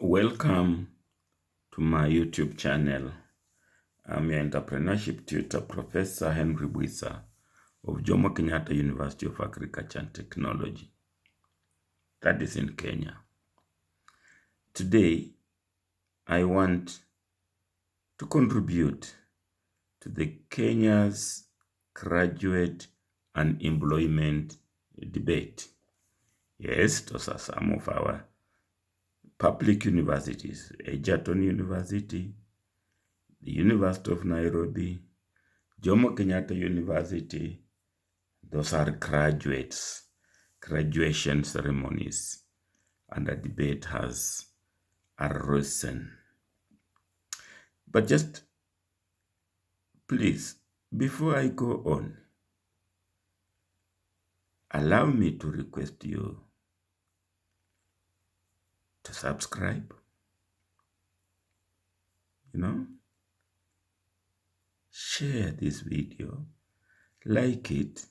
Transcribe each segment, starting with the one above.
Welcome to my YouTube channel. I'm your entrepreneurship tutor, Professor Henry Bwisa of Jomo Kenyatta University of Agriculture and Technology. That is in Kenya. Today, I want to contribute to the Kenya's graduate unemployment debate. Yes, those are some of our public universities: Egerton University, the University of Nairobi, Jomo Kenyatta University. Those are graduation ceremonies, and a debate has arisen. But just please, before I go on, allow me to request you to subscribe, share this video, like it,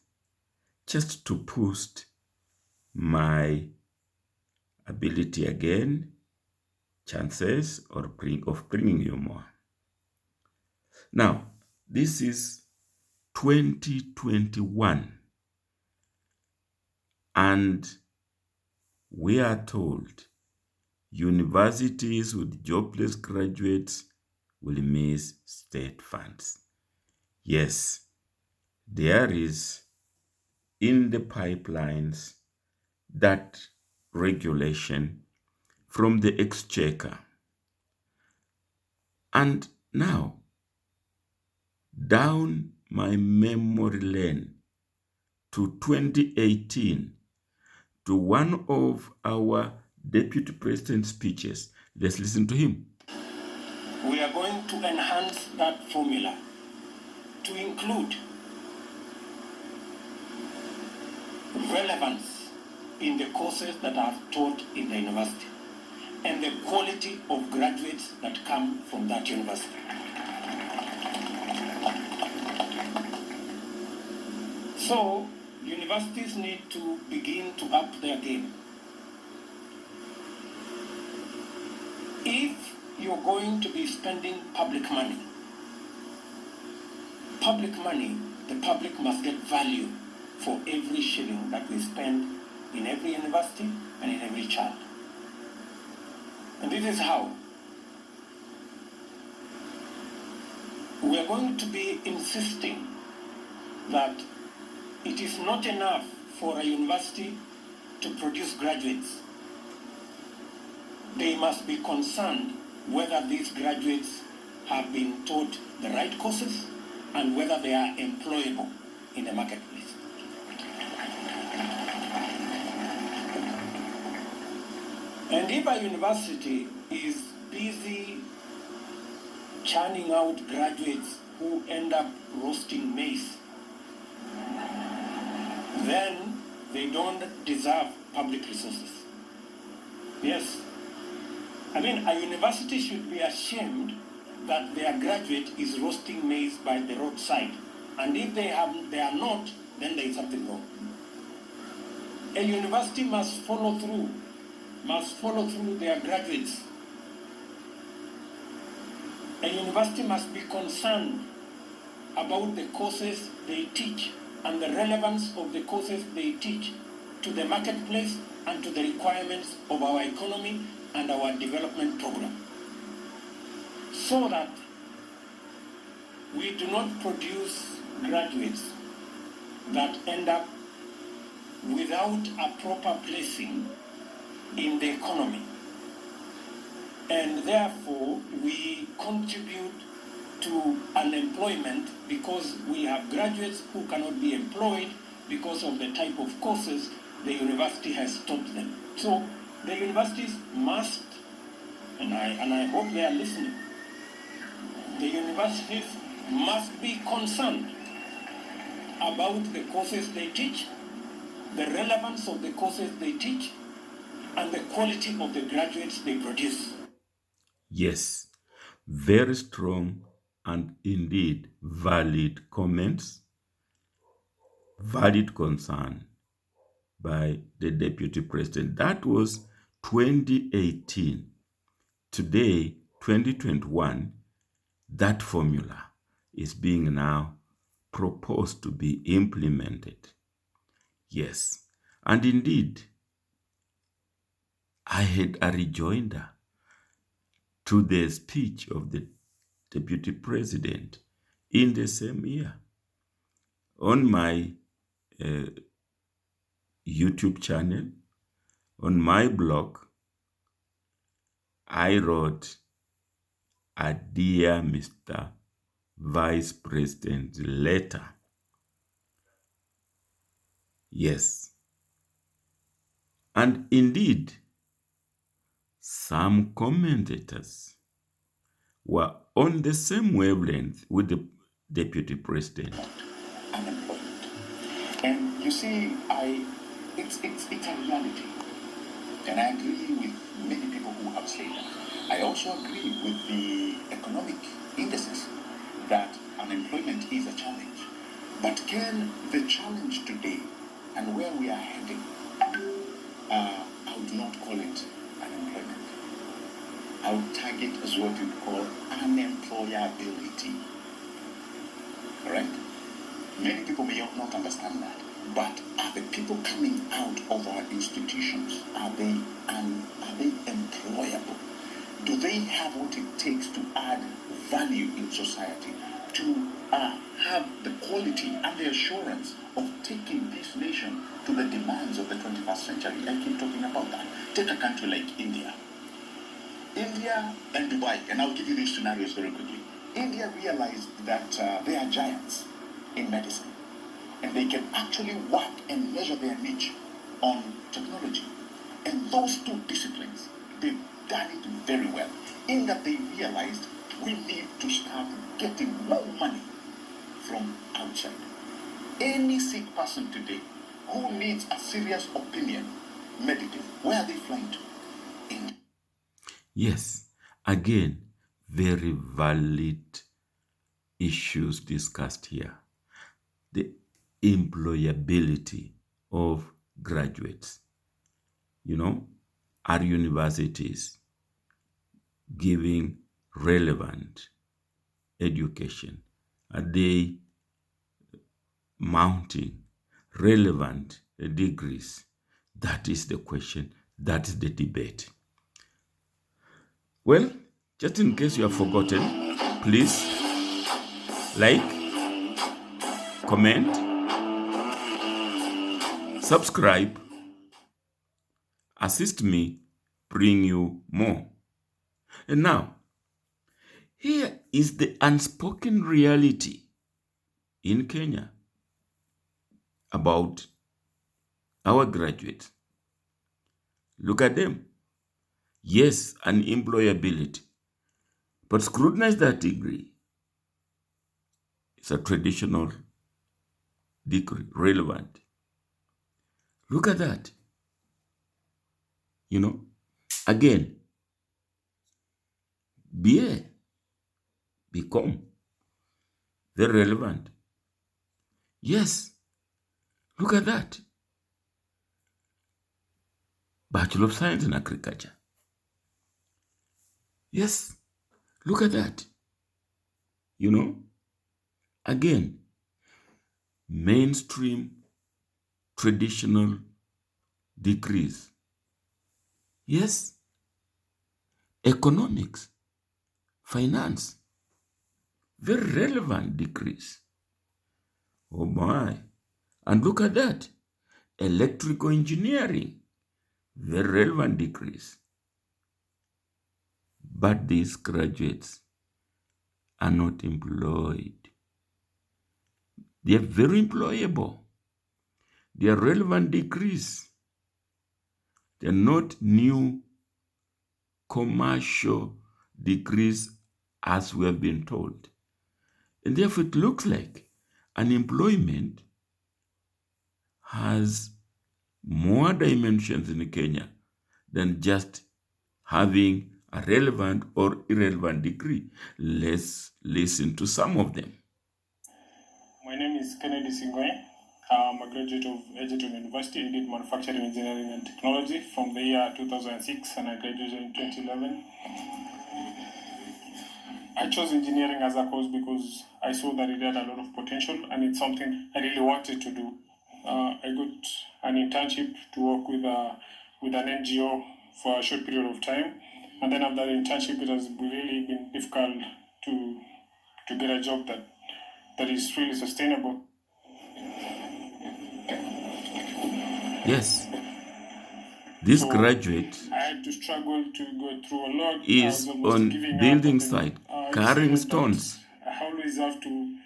just to boost my ability again, chances of bringing you more. Now, this is 2021, and we are told universities with jobless graduates will miss state funds. Yes, there is in the pipelines that regulation from the exchequer. And now, down my memory lane to 2018, to one of our deputy president's speeches. Let's listen to him. We are going to enhance that formula to include relevance in the courses that are taught in the university and the quality of graduates that come from that university. So, universities need to begin to up their game. If you're going to be spending public money, the public must get value for every shilling that we spend in every university and in every child. And this is how we are going to be insisting that it is not enough for a university to produce graduates. They must be concerned whether these graduates have been taught the right courses and whether they are employable in the marketplace. And if a university is busy churning out graduates who end up roasting maize, then they don't deserve public resources. Yes. I mean, a university should be ashamed that their graduate is roasting maize by the roadside. And if they are not, then there is something wrong. A university must follow through their graduates. A university must be concerned about the courses they teach and the relevance of the courses they teach to the marketplace and to the requirements of our economy and our development program, so that we do not produce graduates that end up without a proper placing in the economy. And therefore, we contribute to unemployment because we have graduates who cannot be employed because of the type of courses the university has taught them. So the universities must, and I hope they are listening, the universities must be concerned about the courses they teach, the relevance of the courses they teach, and the quality of the graduates they produce. Yes, very strong and indeed valid comments, valid concern by the deputy president. That was 2018. today, 2021, that formula is being now proposed to be implemented. Yes, and indeed, I had a rejoinder to the speech of the Deputy President in the same year. On my YouTube channel, on my blog, I wrote a Dear Mr. Vice President letter. Yes. And indeed, some commentators were on the same wavelength with the Deputy President. Unemployment. And you see, it's a reality. And I agree with many people who have said that. I also agree with the economic indices that unemployment is a challenge. But can the challenge today and where we are heading, I would not call it unemployment. I would tag it as what we call unemployability. Alright? Many people may not understand that. But are the people coming out of our institutions, are they employable? Do they have what it takes to add value in society, to have the quality and the assurance of taking this nation to the demands of the 21st century? I keep talking about that. Take a country like India. India and Dubai, and I'll give you these scenarios very quickly. India realized that they are giants in medicine, and they can actually work and measure their niche on technology. And those two disciplines, they've done it very well, in that they realized we need to start getting more money from outside. Any sick person today who needs a serious opinion, medical, where are they flying to? India. Yes, again, very valid issues discussed here. The employability of graduates. Are universities giving relevant education? Are they mounting relevant degrees? That is the question. That is the debate. Well, just in case you have forgotten, please like, comment, subscribe, assist me, bring you more. And now, here is the unspoken reality in Kenya about our graduates. Look at them. Yes, unemployability. But scrutinize that degree. It's a traditional degree, relevant. Look at that. Again, BA, become very relevant. Yes, look at that. Bachelor of Science in Agriculture. Yes, look at that. Again, mainstream traditional degrees. Yes, economics, finance, very relevant degrees. Oh my. And look at that. Electrical engineering, very relevant degrees. But these graduates are not employed. They are very employable. They are relevant degrees. They are not new commercial degrees as we have been told. And therefore it looks like unemployment has more dimensions in Kenya than just having a relevant or irrelevant degree. Let's listen to some of them. My name is Kennedy Singwe. I'm a graduate of Egerton University. I did manufacturing engineering and technology from the year 2006, and I graduated in 2011. I chose engineering as a course because I saw that it had a lot of potential and it's something I really wanted to do. I got an internship to work with an NGO for a short period of time, and then after the internship, it has really been difficult to get a job that is really sustainable. Yes. This So graduate I had to struggle to go through a lot. I is was almost on giving building up, site, I carrying decided that stones. I always have to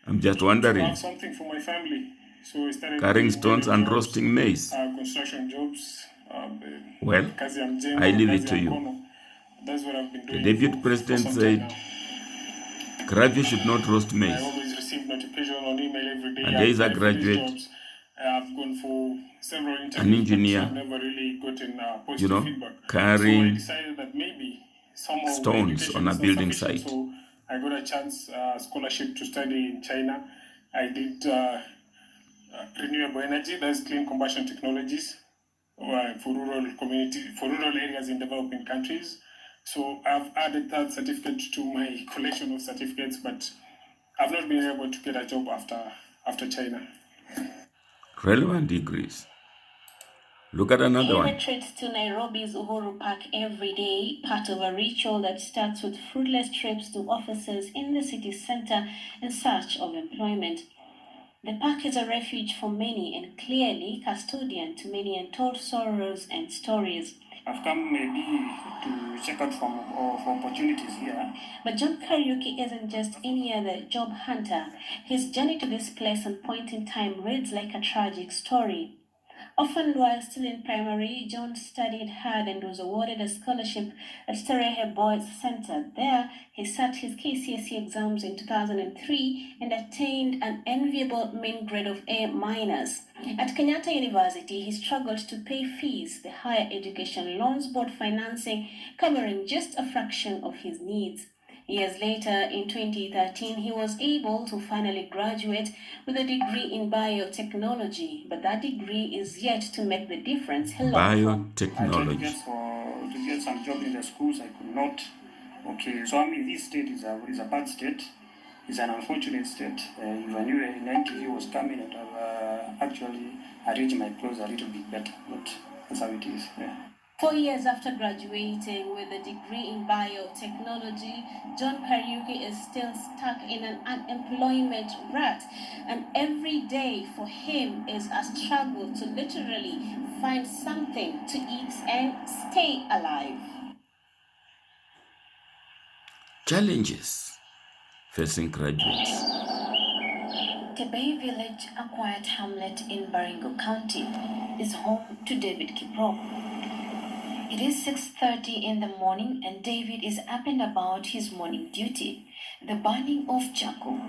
I'm just have wondering, something for my family. So I started carrying doing stones manual and jobs, roasting maize. construction jobs, Well, kazi ya mjengo, I leave it kazi to ya you. mkono. That's what I've been The doing deputy for president some time said now. graduates should not roast I maize. always receive notification on email every day. And there is a I apply for these graduate, jobs. I've gone for several an interviews, but engineer, I've never really gotten you positive know, feedback. So I carrying decided that maybe somehow my stones education on a is not building sufficient. site. So I got a chance, scholarship to study in China. I did renewable energy, that's clean combustion technologies for rural areas in developing countries. So I've added that certificate to my collection of certificates, but I've not been able to get a job after China. Relevant degrees. Look at another He one. retreats to Nairobi's Uhuru Park every day, part of a ritual that starts with fruitless trips to offices in the city center in search of employment. The park is a refuge for many and clearly custodian to many untold sorrows and stories. I've come maybe to check out for opportunities here. But John Kariuki isn't just any other job hunter. His journey to this place and point in time reads like a tragic story. Often while still in primary, John studied hard and was awarded a scholarship at Starehe Boys Center. There, he sat his KCSE exams in 2003 and attained an enviable mean grade of A-. At Kenyatta University, he struggled to pay fees, the higher education loans board financing covering just a fraction of his needs. Years later, in 2013, he was able to finally graduate with a degree in biotechnology, but that degree is yet to make the difference he longed for. I tried to Biotechnology. get some job in the schools, I could not. Okay, so I mean, this state is a bad state. It's an unfortunate state. If I knew an NTV was coming, I'd have actually arranged my clothes a little bit better, but that's how it is. Yeah. 4 years after graduating with a degree in biotechnology, John Kariuki is still stuck in an unemployment rut, and every day for him is a struggle to literally find something to eat and stay alive. Challenges facing graduates. Tebei Village, a quiet hamlet in Baringo County, is home to David Kiprop. It is 6:30 in the morning and David is up and about his morning duty, the burning of charcoal.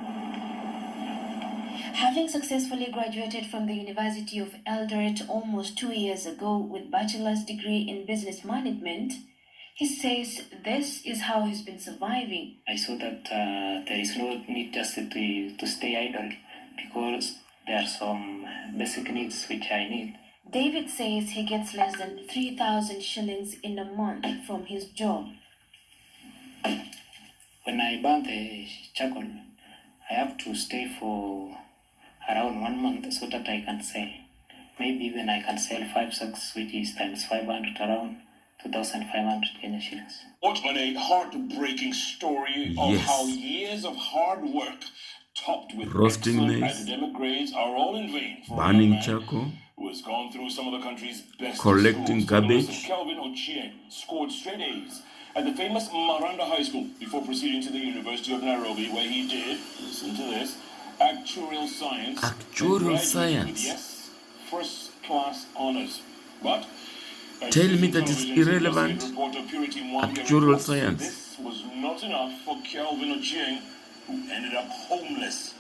Having successfully graduated from the University of Eldoret almost 2 years ago with bachelor's degree in business management, he says this is how he's been surviving. I saw that there is no need just to stay idle because there are some basic needs which I need. David says he gets less than 3,000 shillings in a month from his job. When I burn the charcoal, I have to stay for around 1 month so that I can sell. Maybe even I can sell 5 sacks, which is times 500, around 2,500 Kenya shillings. What a heartbreaking story of how years of hard work topped with Roasting excellent maize, academic grades are all in vain for a young burning man charcoal, who has gone through some of the country's best collecting schools. For the list of garbage. Kelvin Ochieng scored straight A's at the famous Maranda High School before proceeding to the University of Nairobi, where he did, listen to this, actuarial science. Actuarial and graduated science. with, yes, first-class honors. But Tell me that is irrelevant. reporter Purity Mwanga Actuarial reports science. this was not enough for Kelvin Ochieng, who ended up homeless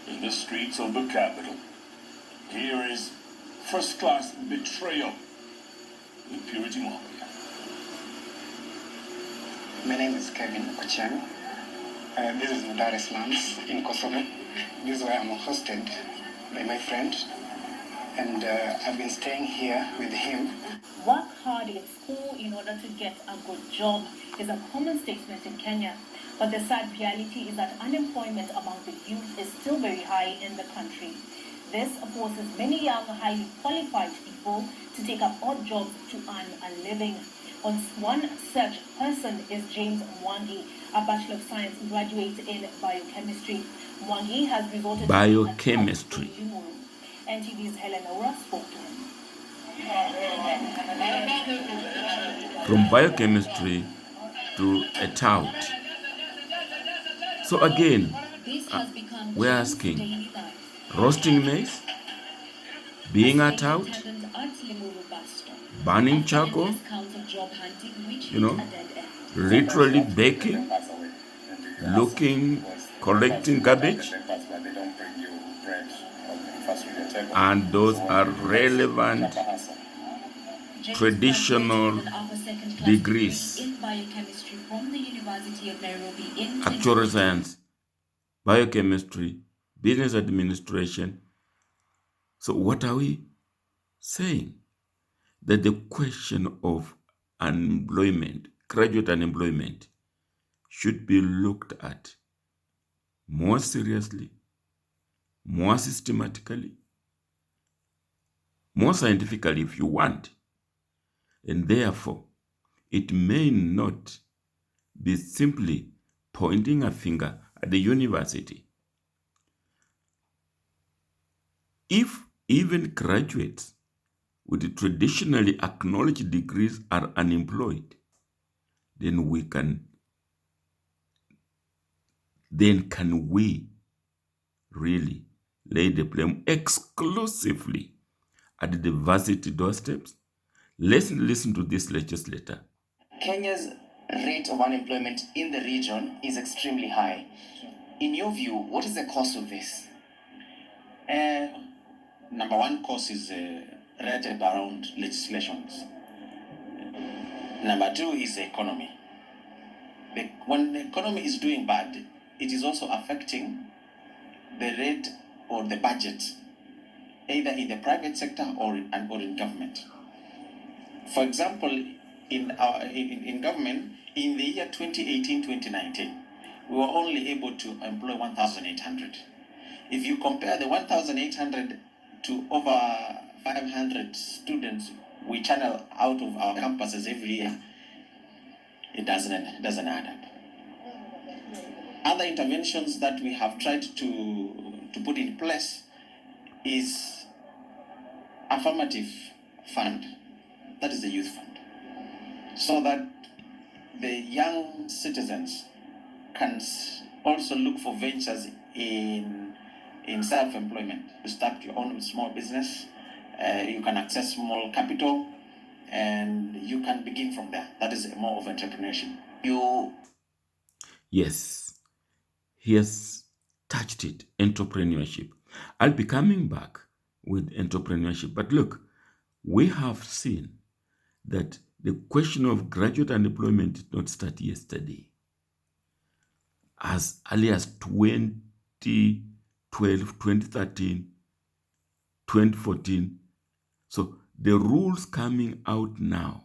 in the streets of the capital. Here is first-class betrayal with Purity Mwanga. My name is Kevin Ochieng. This is Dar es Salaam in Kosovo. This is where I'm hosted by my friend. and I've been staying here with him. Work hard in school in order to get a good job is a common statement in Kenya. But the sad reality is that unemployment among the youth is still very high in the country. This forces many young, highly qualified people to take up odd jobs to earn a living. One such person is James Mwangi, a Bachelor of Science graduate in biochemistry. Mwangi has resorted Biochemistry. to Limuru. NTV's Helen Aura spoke to him. From biochemistry to a tout. So again, we're asking, roasting maize, being a tout, burning charcoal, literally baking, looking, collecting garbage, and those are relevant traditional degrees. Actual science, biochemistry, business administration. So what are we saying? That the question of unemployment, graduate unemployment, should be looked at more seriously, more systematically, more scientifically if you want. And therefore, it may not be simply pointing a finger at the university. If even graduates with traditionally acknowledged degrees are unemployed, then can we really lay the blame exclusively at the varsity doorsteps? Let's listen to this legislator. Kenya's rate of unemployment in the region is extremely high. In your view, what is the cause of this? Number one cause is related around legislations. Number two is the economy. When the economy is doing bad, it is also affecting the rate or the budget, either in the private sector or in government. For example, in government, in the year 2018-2019, we were only able to employ 1,800. If you compare the 1,800 to over 500 students we channel out of our campuses every year, it doesn't add up. Other interventions that we have tried to put in place is affirmative fund, that is the youth fund, so that the young citizens can also look for ventures in self-employment. You start your own small business, you can access small capital, and you can begin from there. That is more of entrepreneurship. Yes, he has touched it, entrepreneurship. I'll be coming back with entrepreneurship. But look, we have seen that the question of graduate unemployment did not start yesterday. As early as 2012, 2013, 2014. So the rules coming out now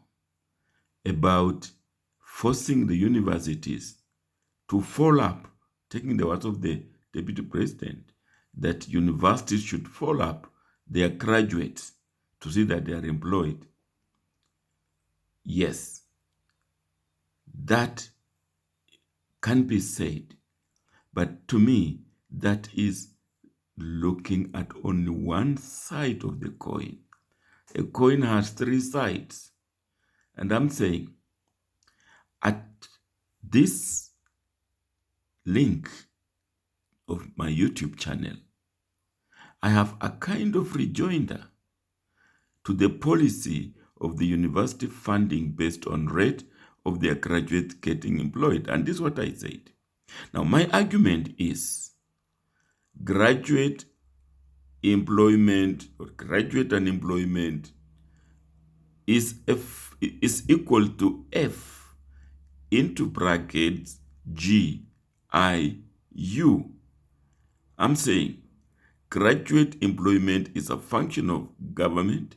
about forcing the universities to follow up, taking the words of the Deputy President, that universities should follow up their graduates to see that they are employed. Yes, that can be said, but to me, that is looking at only one side of the coin. A coin has three sides. And I'm saying, at this link of my YouTube channel, I have a kind of rejoinder to the policy of the university funding based on rate of their graduates getting employed. And this is what I said. Now, my argument is graduate employment or graduate unemployment is equal to F into brackets GIU. I'm saying graduate employment is a function of government,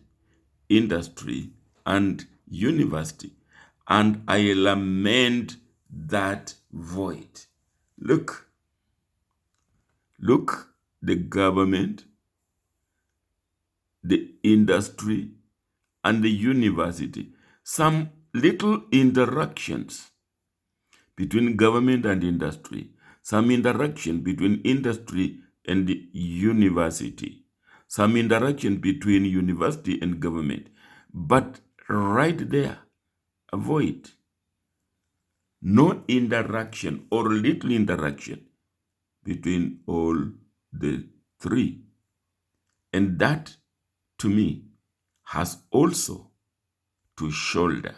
industry, and university. And I lament that void. Look, the government, the industry, and the university. Some little interactions between government and industry, some interaction between industry and the university, some interaction between university and government. But right there, avoid no interaction or little interaction between all the three. And that, to me, has also to shoulder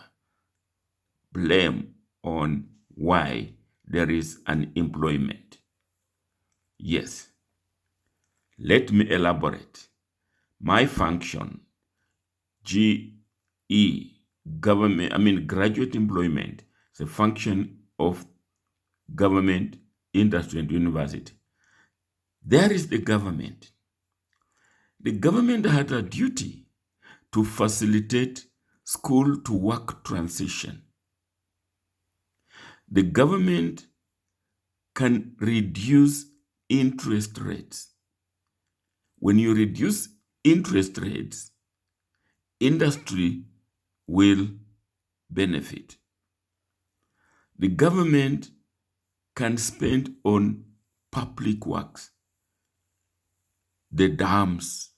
blame on why there is unemployment. Yes, let me elaborate. My function, GE, graduate employment, is a function of government, industry, and university. There is the government. The government had a duty to facilitate school to work transition. The government can reduce interest rates. When you reduce interest rates, industry will benefit. The government can spend on public works, the dams,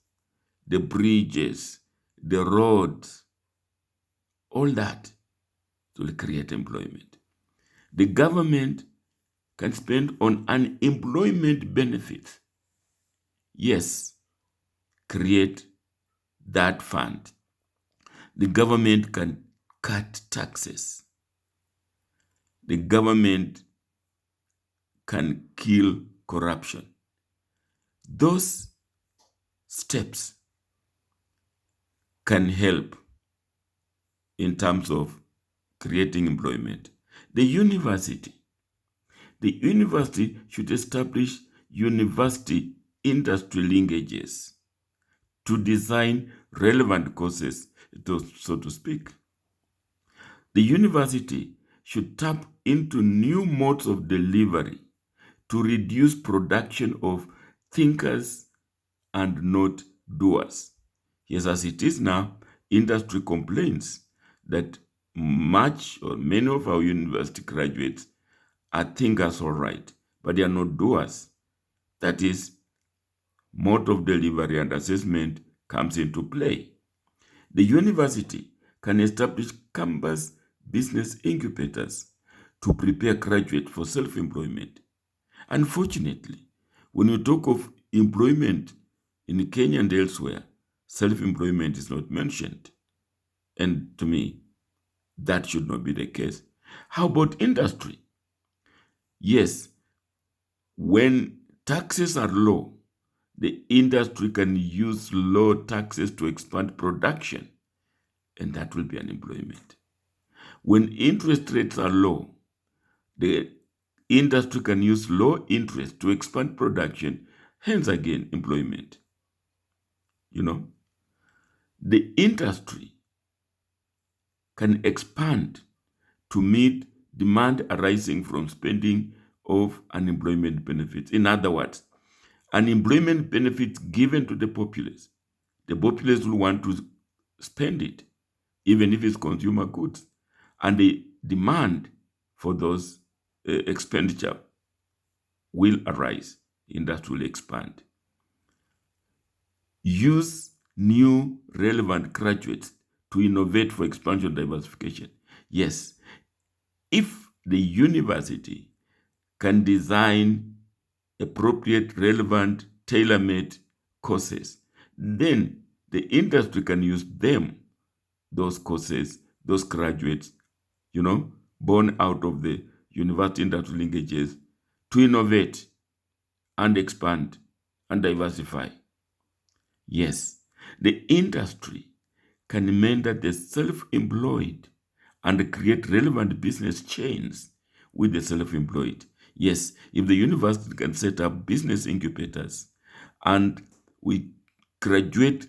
the bridges, the roads, all that will create employment. The government can spend on unemployment benefits. Yes, create that fund. The government can cut taxes. The government can kill corruption. Those steps can help in terms of creating employment. The university should establish university industry linkages to design relevant courses, so to speak. The university should tap into new modes of delivery to reduce production of thinkers and not doers. Yes, as it is now, industry complains that much or many of our university graduates are thinkers, all right, but they are not doers. That is, mode of delivery and assessment comes into play. The university can establish campus business incubators to prepare graduates for self-employment. Unfortunately, when you talk of employment in Kenya and elsewhere, self-employment is not mentioned. And to me, that should not be the case. How about industry? Yes, when taxes are low, the industry can use low taxes to expand production, and that will be unemployment. When interest rates are low, the industry can use low interest to expand production, hence again, employment. The industry can expand to meet demand arising from spending of unemployment benefits. In other words, unemployment benefits given to the populace will want to spend it, even if it's consumer goods. And the demand for those expenditure will arise. Industry will expand. Use new relevant graduates to innovate for expansion diversification. Yes, if the university can design appropriate, relevant, tailor-made courses, then the industry can use them, those courses, those graduates, born out of the university industry linkages, to innovate and expand and diversify. Yes, the industry can mentor the self-employed and create relevant business chains with the self-employed. Yes, if the university can set up business incubators and we graduates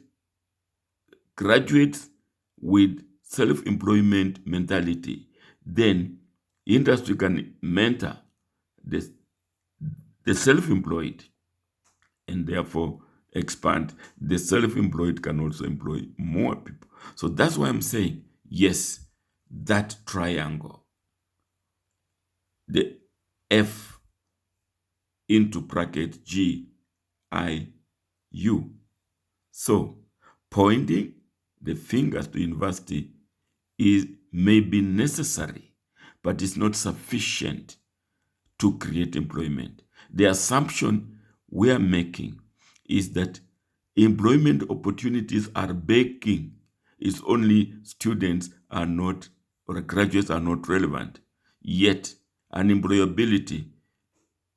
with self-employment mentality, then industry can mentor the self-employed and therefore expand. The self-employed can also employ more people. So that's why I'm saying, yes, that triangle, the F into bracket G, I, U. So pointing the fingers to university may be necessary, but it's not sufficient to create employment. The assumption we are making is that employment opportunities are baking. It's only students are not, or graduates are not relevant. Yet unemployability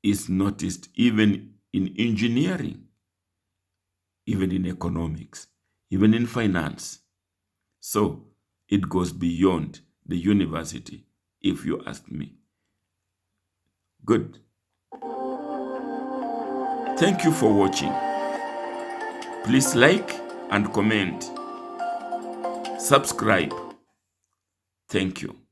is noticed even in engineering, even in economics, even in finance. So it goes beyond the university, if you ask me. Good. Thank you for watching. Please like and comment. Subscribe. Thank you.